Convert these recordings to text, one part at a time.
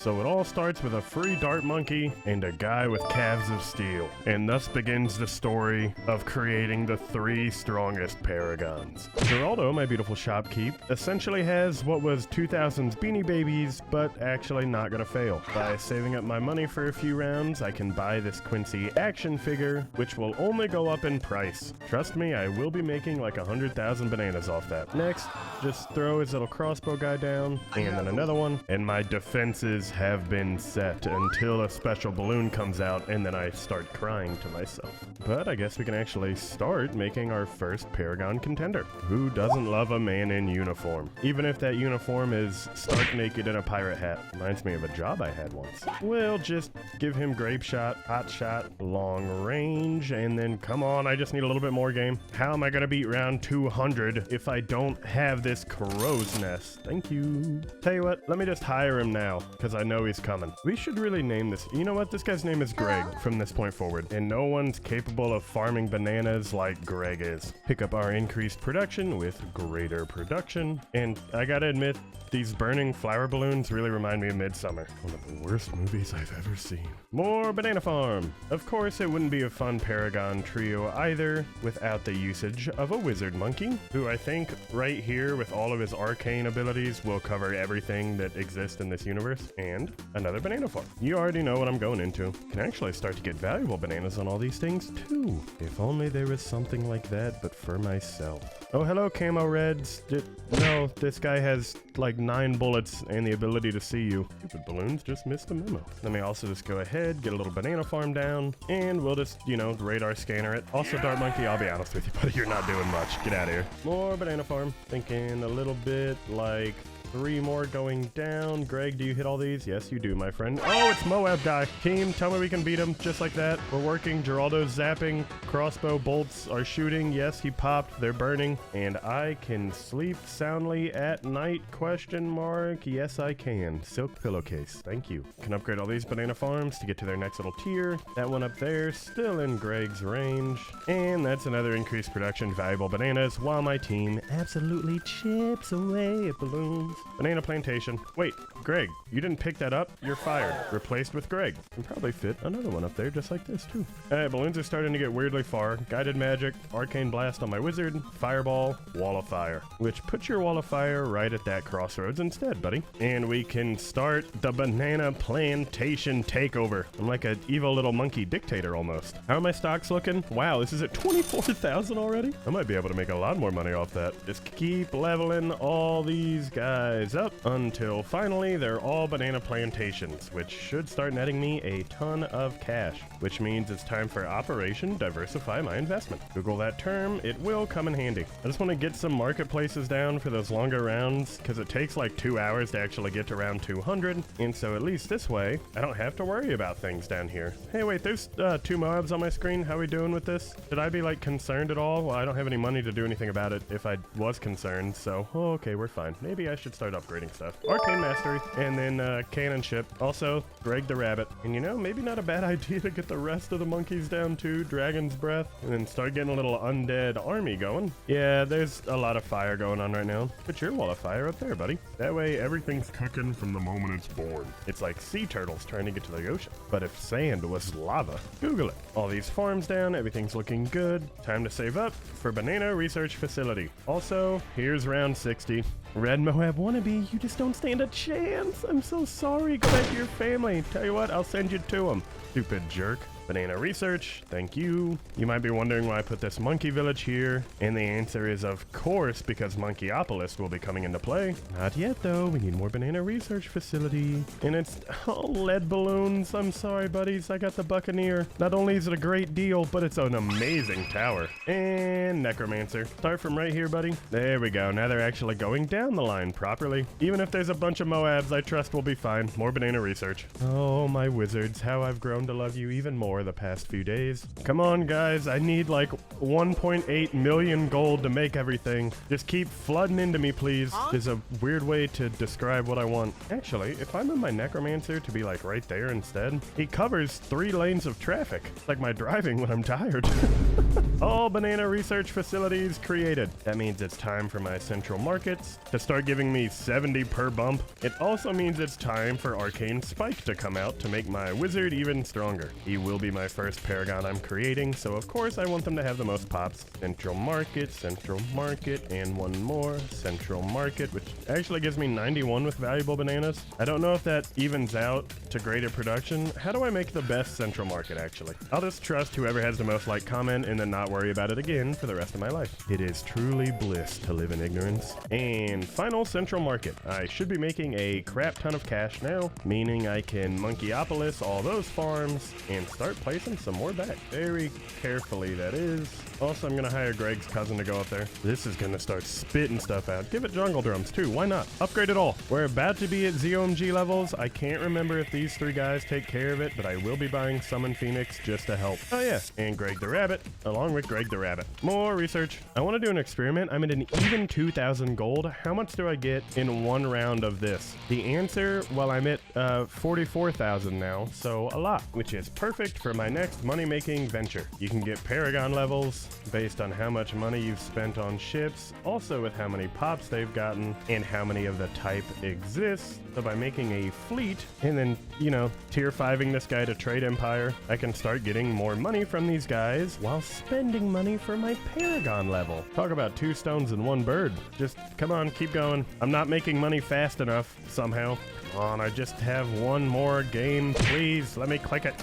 So it all starts with a free dart monkey and a guy with calves of steel. And thus begins the story of creating the 3 strongest paragons. Geraldo, my beautiful shopkeep, essentially has what was 2000's Beanie Babies, but actually not gonna fail. By saving up my money for a few rounds, I can buy this Quincy action figure, which will only go up in price. Trust me, I will be making like 100,000 bananas off that. Next, just throw his little crossbow guy down, and then another one, and my defenses have been set until a special balloon comes out, and then I start crying to myself. But I guess we can actually start making our first Paragon contender. Who doesn't love a man in uniform? Even if that uniform is stark naked in a pirate hat. Reminds me of a job I had once. We'll just give him grape shot, hot shot, long range, and then come on, I just need a little bit more game. How am I gonna beat round 200 if I don't have this crow's nest? Thank you. Tell you what, let me just hire him now, because I know he's coming. We should really name this. You know what? This guy's name is Greg from this point forward, and no one's capable of farming bananas like Greg is. Pick up our increased production with greater production, and I gotta admit, these burning flower balloons really remind me of Midsummer. One of the worst movies I've ever seen. More banana farm. Of course, it wouldn't be a fun Paragon trio either without the usage of a wizard monkey, who I think right here with all of his arcane abilities will cover everything that exists in this universe, and another banana farm. You already know what I'm going into. Can actually start to get valuable bananas on all these things too. If only there was something like that, but for myself. Oh, hello, Camo Reds. No, this guy has like 9 bullets and the ability to see you. Stupid balloons just missed a memo. Let me also just go ahead, get a little banana farm down, and we'll just, you know, radar scanner it. Also, Dart Monkey, I'll be honest with you, buddy, you're not doing much. Get out of here. More banana farm. Thinking a little bit like 3 more going down. Greg, do you hit all these? Yes, you do, my friend. Oh, it's Moab guy. Team, tell me we can beat him just like that. We're working. Geraldo's zapping. Crossbow bolts are shooting. Yes, he popped. They're burning. And I can sleep soundly at night, question mark. Yes, I can. Silk pillowcase. Thank you. Can upgrade all these banana farms to get to their next little tier. That one up there, still in Greg's range. And that's another increased production, valuable bananas, while my team absolutely chips away at balloons. Banana plantation. Wait, Greg, you didn't pick that up? You're fired. Replaced with Greg. Can probably fit another one up there just like this too. Alright, balloons are starting to get weirdly far. Guided magic, arcane blast on my wizard, fireball, wall of fire. Which puts your wall of fire right at that crossroads instead, buddy. And we can start the banana plantation takeover. I'm like an evil little monkey dictator almost. How are my stocks looking? Wow, this is at 24,000 already? I might be able to make a lot more money off that. Just keep leveling all these guys up until finally they're all banana plantations, which should start netting me a ton of cash, which means it's time for Operation Diversify My Investment. Google that term, it will come in handy. I just want to get some marketplaces down for those longer rounds, because it takes like 2 hours to actually get to round 200, and so at least this way, I don't have to worry about things down here. Hey, wait, there's 2 Moabs on my screen. How are we doing with this? Should I be like concerned at all? Well, I don't have any money to do anything about it if I was concerned, so okay, we're fine. Maybe I should start upgrading stuff. Arcane Mastery, and then Cannon Ship. Also, Greg the Rabbit. And you know, maybe not a bad idea to get the rest of the monkeys down too. Dragon's Breath, and then start getting a little undead army going. Yeah, there's a lot of fire going on right now. Put your wall of fire up there, buddy. That way everything's cooking from the moment it's born. It's like sea turtles trying to get to the ocean. But if sand was lava, Google it. All these farms down, everything's looking good. Time to save up for Banana Research Facility. Also, here's round 60. Red Moab wannabe, you just don't stand a chance. I'm so sorry. Go back to your family. Tell you what, I'll send you to them. Stupid jerk. Banana Research, thank you. You might be wondering why I put this monkey village here, and the answer is of course because Monkeyopolis will be coming into play. Not yet though, we need more Banana Research Facility. And it's all lead balloons. I'm sorry buddies, I got the Buccaneer. Not only is it a great deal, but it's an amazing tower. And Necromancer. Start from right here, buddy. There we go, now they're actually going down the line properly. Even if there's a bunch of Moabs, I trust we'll be fine. More Banana Research. Oh, my wizards, how I've grown to love you even more the past few days. Come on guys, I need like 1.8 million gold to make everything. Just keep flooding into me please. There's a weird way to describe what I want. Actually, if I'm in my Necromancer to be like right there instead, he covers 3 lanes of traffic. It's like my driving when I'm tired. All banana research facilities created. That means it's time for my central markets to start giving me 70 per bump. It also means it's time for Arcane Spike to come out to make my wizard even stronger. He will be my first Paragon I'm creating, so of course I want them to have the most pops. Central market, and one more central market, which actually gives me 91 with valuable bananas. I don't know if that evens out to greater production. How do I make the best central market, actually? I'll just trust whoever has the most like comment and then not worry about it again for the rest of my life. It is truly bliss to live in ignorance. And final central market. I should be making a crap ton of cash now, meaning I can Monkeyopolis all those farms and start placing some more back. Very carefully, that is. Also, I'm gonna hire Greg's cousin to go up there. This is gonna start spitting stuff out. Give it jungle drums too, why not? Upgrade it all. We're about to be at ZOMG levels. I can't remember if these three guys take care of it, but I will be buying Summon Phoenix just to help. Oh yeah, and Greg the Rabbit, along with Greg the Rabbit. More research. I wanna do an experiment. I'm at an even 2,000 gold. How much do I get in one round of this? The answer, well, I'm at 44,000 now, so a lot, which is perfect for my next money-making venture. You can get Paragon levels based on how much money you've spent on ships, also with how many pops they've gotten, and how many of the type exists. So by making a fleet, and then, you know, tier 5ing this guy to Trade Empire, I can start getting more money from these guys while spending money for my Paragon level. Talk about 2 stones and 1 bird. Just, come on, keep going. I'm not making money fast enough, somehow. Come on, I just have one more game, please. Let me click it.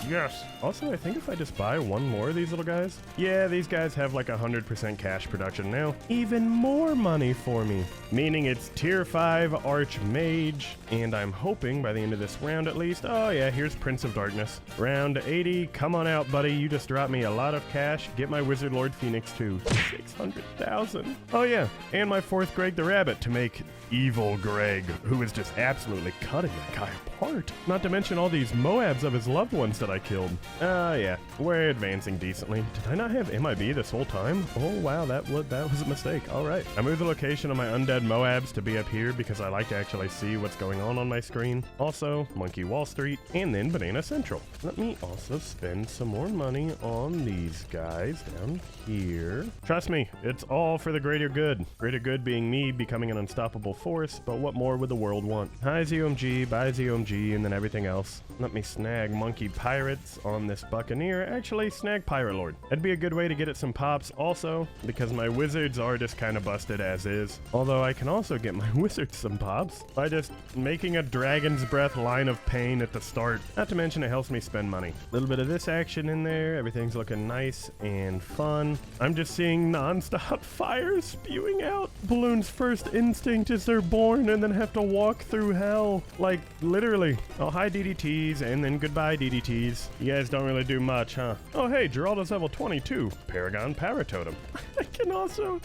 Yes. Also, I think if I just buy one more of these little guys. Yeah, these guys have like 100% cash production now. Even more money for me. Meaning it's tier 5 Archmage. And I'm hoping by the end of this round at least. Oh yeah, here's Prince of Darkness. Round 80. Come on out, buddy. You just dropped me a lot of cash. Get my Wizard Lord Phoenix too. 600,000. Oh yeah, and my 4th Greg the Rabbit to make evil Greg, who is just absolutely cutting that guy apart. Not to mention all these Moabs of his loved ones that I killed. Yeah, we're advancing decently. Did I not have MIB this whole time? Oh wow, that was a mistake. All right. I moved the location of my undead Moabs to be up here because I like to actually see what's going on my screen. Also, Monkey Wall Street, and then Banana Central. Let me also spend some more money on these guys down here. Trust me, it's all for the greater good. Greater good being me becoming an unstoppable force, but what more would the world want? Hi ZOMG, bye ZOMG, and then everything else. Let me snag Monkey Pirates on this Buccaneer. Actually, snag Pirate Lord. That'd be a good way to get it some pops also, because my wizards are just kind of busted as is. Although I can also get my wizards some pops by just making a Dragon's Breath line of pain at the start. Not to mention it helps me spend money. A little bit of this action in there. Everything's looking nice and fun. I'm just seeing non-stop fire spewing out. Bloons' first instinct is they're born and then have to walk through hell. Like, literally. Oh, hi DDTs, and then goodbye DDTs. You guys don't really do much, huh? Oh, hey, Geraldo's level 22. Paragon Paratotem. I can also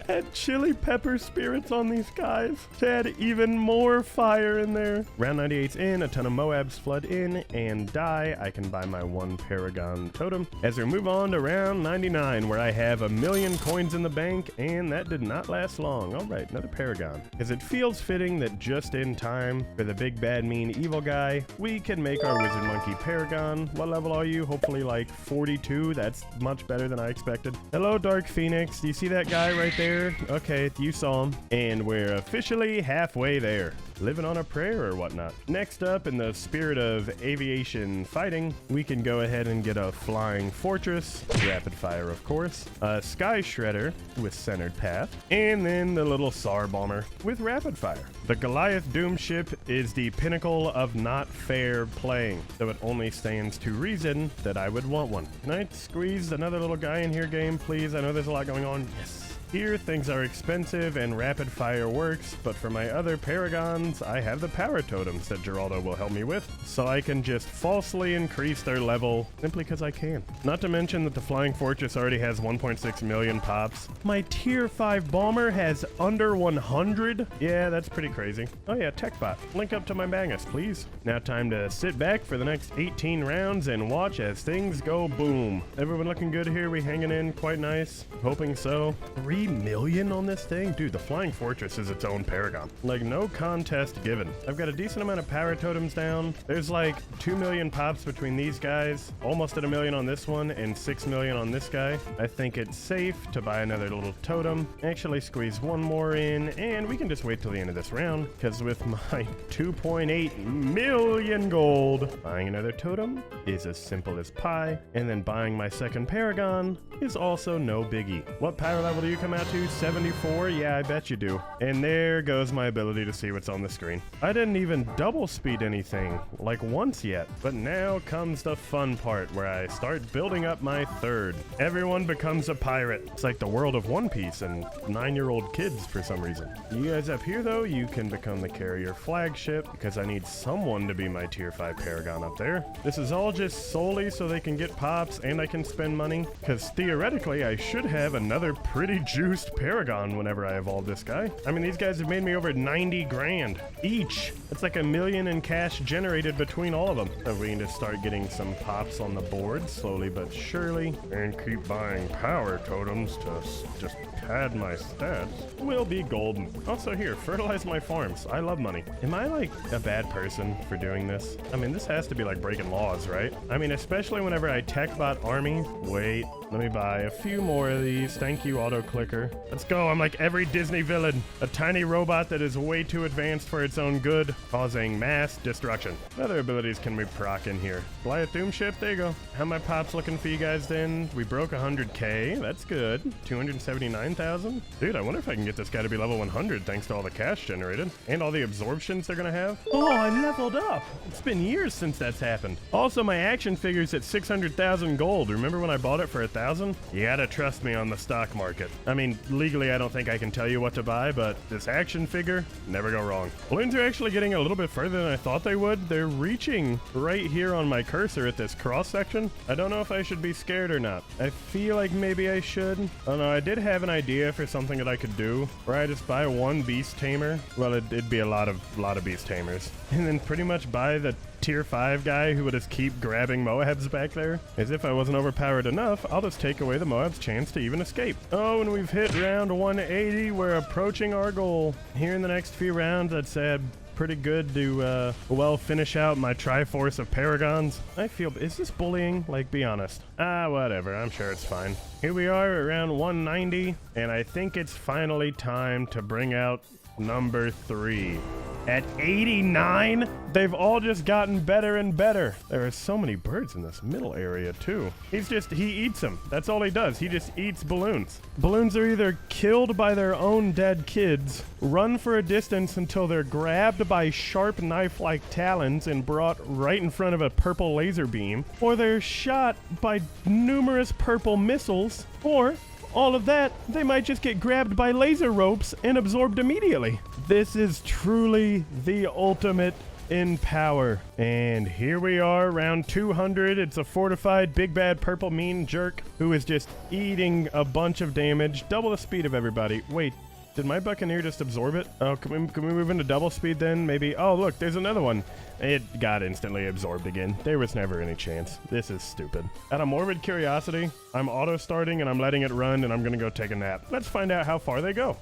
add chili pepper spirits on these guys to add even more fire in there. Round 98's in, a ton of Moabs flood in and die. I can buy my 1 Paragon totem. As we move on to round 99, where I have 1,000,000 coins in the bank, and that did not last long. All right, another Paragon. As it feels fitting that just in time for the big bad mean evil guy, we can make our Wizard Monkey Paragon. What level are you? Hopefully like 42. That's much better than I expected. Hello, Dark Phoenix. Do you see that guy right there? Okay, you saw him. And we're officially halfway there. Living on a prayer or whatnot. Next up, in the spirit of aviation fighting, we can go ahead and get a Flying Fortress, rapid fire of course, a Sky Shredder with centered path, and then the little Tsar Bomber with rapid fire. The Goliath Doom ship is the pinnacle of not fair playing, so it only stands to reason that I would want one. Can I squeeze another little guy in here, game, please? I know there's a lot going on. Yes. Here, things are expensive and rapid fire works, but for my other Paragons, I have the power totems that Geraldo will help me with, so I can just falsely increase their level simply because I can. Not to mention that the Flying Fortress already has 1.6 million pops. My tier 5 bomber has under 100? Yeah, that's pretty crazy. Oh yeah, TechBot. Link up to my Magus, please. Now time to sit back for the next 18 rounds and watch as things go boom. Everyone looking good here? We hanging in quite nice? Hoping so. 3 3 million on this thing? Dude, the Flying Fortress is its own Paragon. Like, no contest given. I've got a decent amount of power totems down. There's like 2 million pops between these guys, almost at 1 million on this one, and 6 million on this guy. I think it's safe to buy another little totem, actually squeeze one more in, and we can just wait till the end of this round, because with my 2.8 million gold, buying another totem is as simple as pie, and then buying my second Paragon is also no biggie. What power level do you come out to? 74? Yeah, I bet you do. And there goes my ability to see what's on the screen. I didn't even double speed anything, like once yet, but now comes the fun part where I start building up my third. Everyone becomes a pirate. It's like the world of One Piece and 9-year-old kids for some reason. You guys up here though, you can become the carrier flagship because I need someone to be my tier 5 Paragon up there. This is all just solely so they can get pops and I can spend money, because theoretically I should have another pretty juiced Paragon whenever I evolve this guy. I mean, these guys have made me over 90 grand each. It's like 1 million in cash generated between all of them. So we can just start getting some pops on the board slowly but surely, and keep buying power totems to just pad my stats. We'll be golden. Also here, fertilize my farms. I love money. Am I like a bad person for doing this? I mean, this has to be like breaking laws, right? I mean, especially whenever I tech bot army. Wait, let me buy a few more of these. Thank you, auto clicker. Let's go. I'm like every Disney villain. A tiny robot that is way too advanced for its own good, causing mass destruction. What other abilities can we proc in here? Fly a Doom ship? There you go. How my pops looking for you guys then? We broke 100k. That's good. 279,000. Dude, I wonder if I can get this guy to be level 100 thanks to all the cash generated and all the absorptions they're gonna have. Oh, I leveled up. It's been years since that's happened. Also, my action figure's at 600,000 gold. Remember when I bought it for 1,000? You gotta trust me on the stock market. I mean, legally, I don't think I can tell you what to buy, but this action figure, never go wrong. Balloons are actually getting a little bit further than I thought they would. They're reaching right here on my cursor at this cross section. I don't know if I should be scared or not. I feel like maybe I should. I don't know, I did have an idea for something that I could do where I just buy one beast tamer. Well, it'd be a lot of beast tamers. And then pretty much buy the tier 5 guy who would just keep grabbing Moabs back there. As if I wasn't overpowered enough, I'll just take away the Moab's chance to even escape. Oh, and we've hit round 180. We're approaching our goal. Here in the next few rounds, I'd say pretty good to, well, finish out my Triforce of Paragons. I feel, is this bullying? Like, be honest. Whatever, I'm sure it's fine. Here we are at round 190, and I think it's finally time to bring out number 3. At 89, they've all just gotten better and better. There are so many birds in this middle area too. He eats them. That's all he does. He just eats balloons. Balloons are either killed by their own dead kids, run for a distance until they're grabbed by sharp knife-like talons and brought right in front of a purple laser beam, or they're shot by numerous purple missiles, or all of that, they might just get grabbed by laser ropes and absorbed immediately. This is truly the ultimate in power. And here we are, round 200. It's a fortified big bad purple mean jerk who is just eating a bunch of damage, double the speed of everybody. Wait, did my Buccaneer just absorb it? Oh, can we move into double speed then? Maybe. Oh, look, there's another one. It got instantly absorbed again. There was never any chance. This is stupid. Out of morbid curiosity, I'm auto-starting and I'm letting it run and I'm gonna go take a nap. Let's find out how far they go.